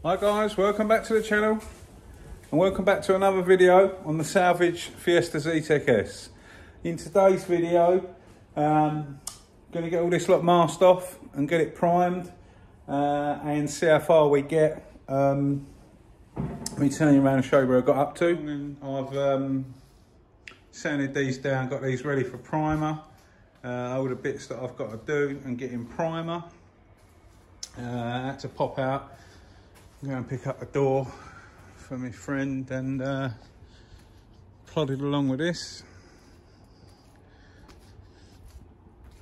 Hi guys, welcome back to the channel and welcome back to another video on the Salvage Fiesta Zetec S. In today's video, going to get all this lot masked off and get it primed and see how far we get. Let me turn you around and show you where I got up to. And I've sanded these down, got these ready for primer. All the bits that I've got to do and get in primer. I had to pop out. I'm going to pick up a door for my friend and plodded along with this.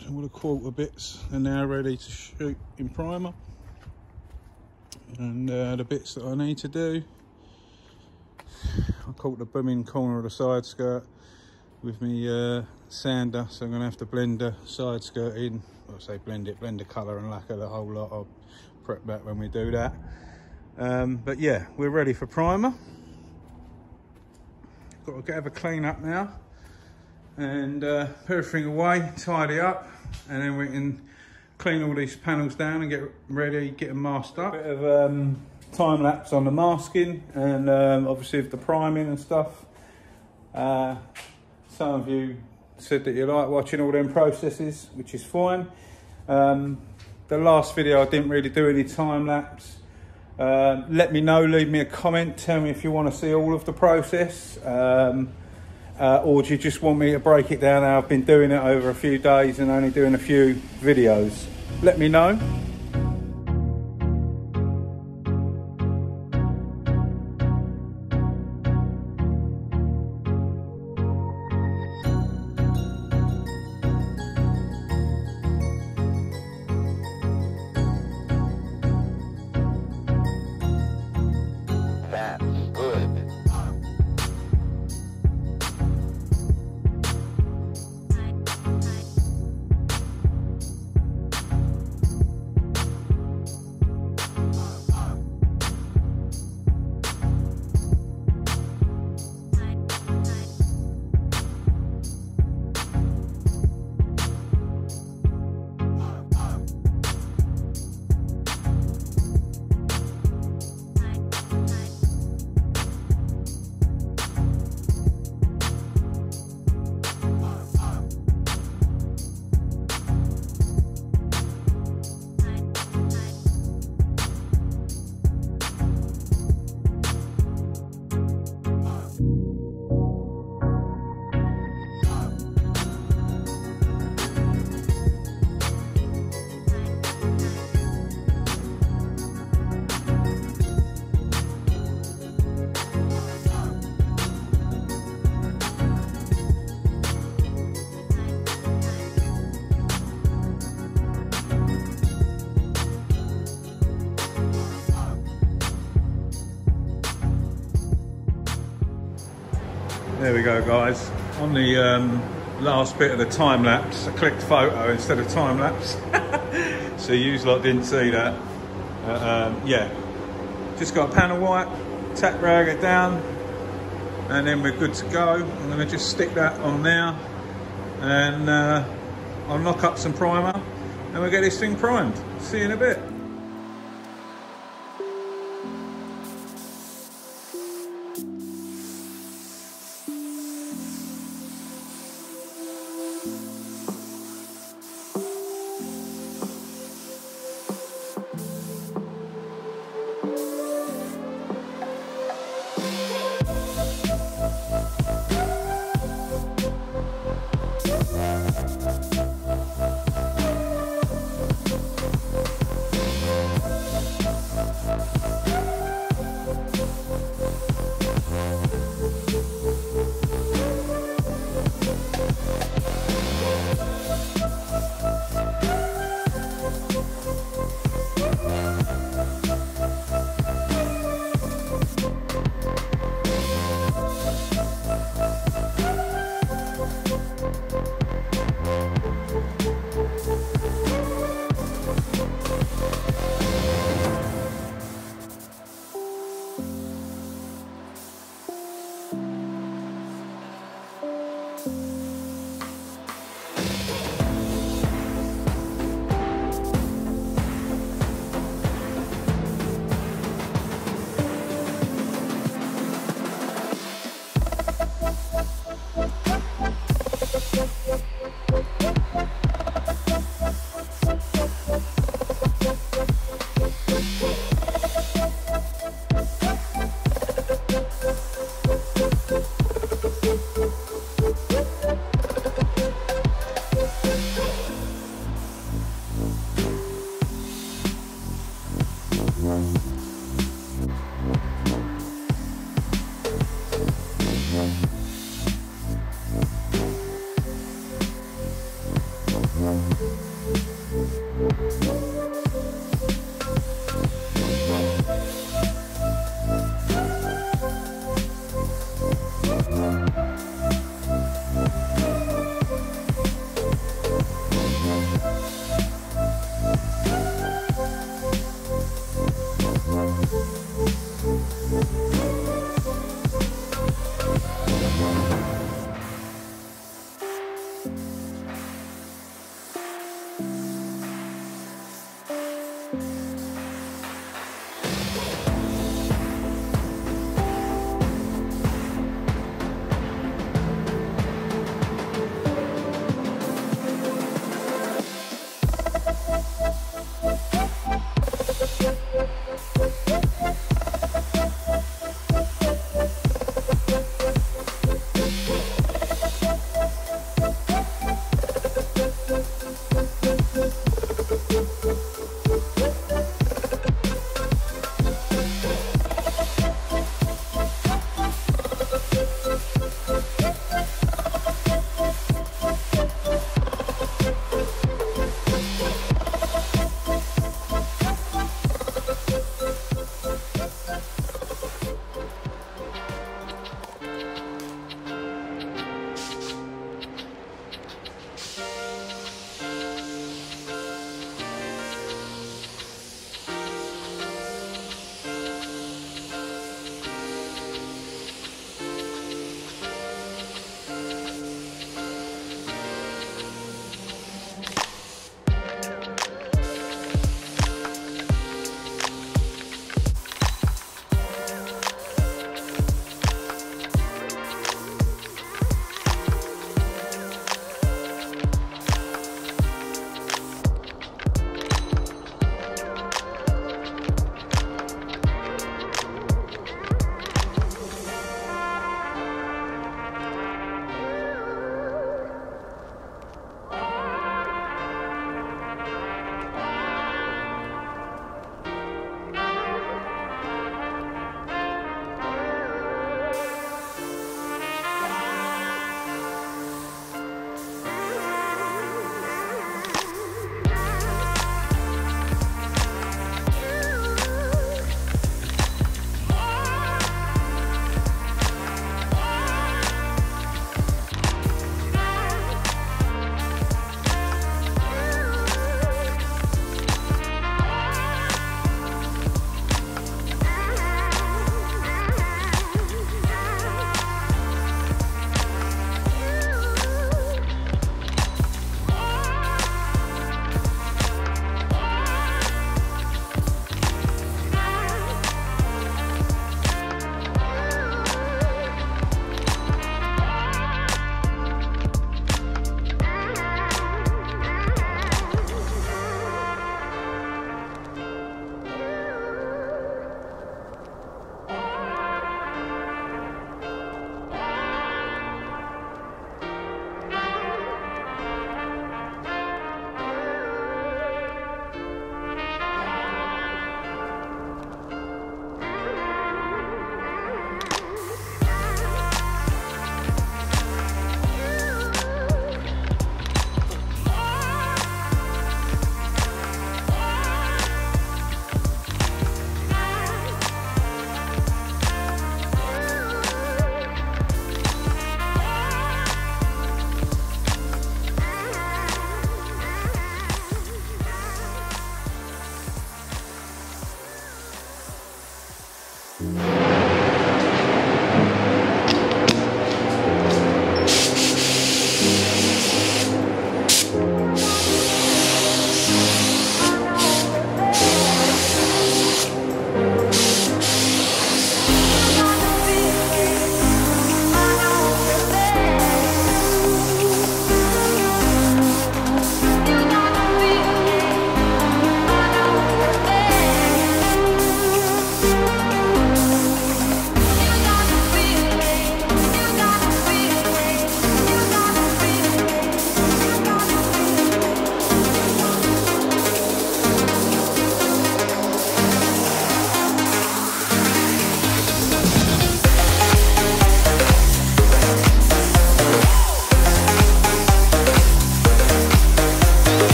So all the quarter bits are now ready to shoot in primer. And the bits that I need to do, I caught the booming corner of the side skirt with me sander, so I'm going to have to blend the side skirt in. Well, I say blend it, blend the colour and lacquer the whole lot. I'll prep that when we do that. But yeah, we're ready for primer. Got to have a clean up now and put everything away, tidy up, and then we can clean all these panels down and get ready, get them masked up. Bit of time lapse on the masking and obviously with the priming and stuff. Some of you said that you like watching all them processes, which is fine. The last video I didn't really do any time lapse. Let me know, leave me a comment, tell me if you want to see all of the process or do you just want me to break it down how I've been doing it over a few days and only doing a few videos. Let me know. There we go guys, on the last bit of the time lapse, I clicked photo instead of time lapse. So you lot didn't see that. Yeah, just got a panel wipe, tack rag it down, and then we're good to go. I'm going to just stick that on now, and I'll knock up some primer, and we'll get this thing primed. See you in a bit.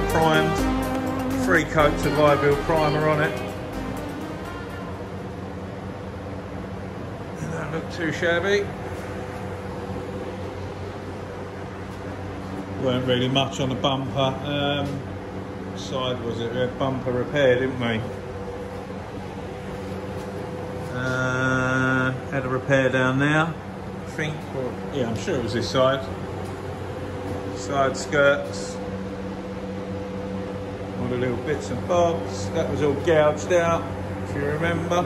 Primed, 3 coats of iBuild primer on it. They don't look too shabby. Weren't really much on the bumper. Side was it? We had bumper repair, didn't we? Had a repair down there, I think. Or, yeah, I'm sure it was this side. Side skirts. All the little bits and bobs. That was all gouged out, if you remember.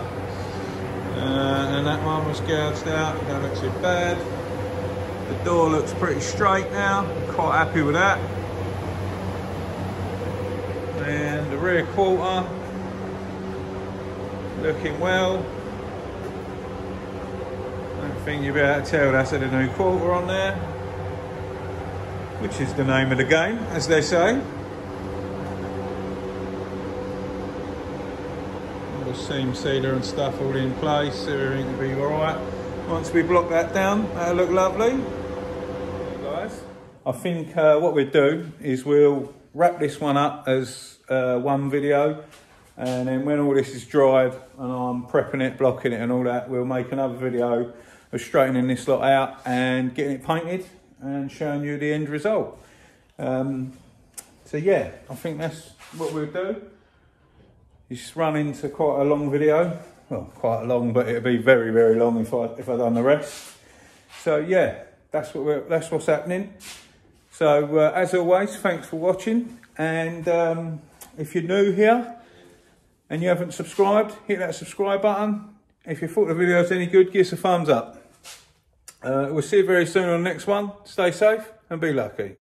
And that one was gouged out. Don't look too bad. The door looks pretty straight now. I'm quite happy with that. And the rear quarter looking well. I don't think you'll be able to tell that's a new quarter on there, which is the name of the game, as they say. The seam sealer and stuff all in place, everything will be alright. Once we block that down, that'll look lovely. Okay, guys, I think what we'll do is we'll wrap this one up as one video, and then when all this is dried and I'm prepping it, blocking it and all that, we'll make another video of straightening this lot out and getting it painted and showing you the end result. So yeah, I think that's what we'll do. It's run into quite a long video. Well, quite long, but it'll be very, very long if I done the rest. So yeah, that's what's happening. So as always, thanks for watching. And if you're new here and you haven't subscribed, hit that subscribe button. If you thought the video was any good, give us a thumbs up. We'll see you very soon on the next one. Stay safe and be lucky.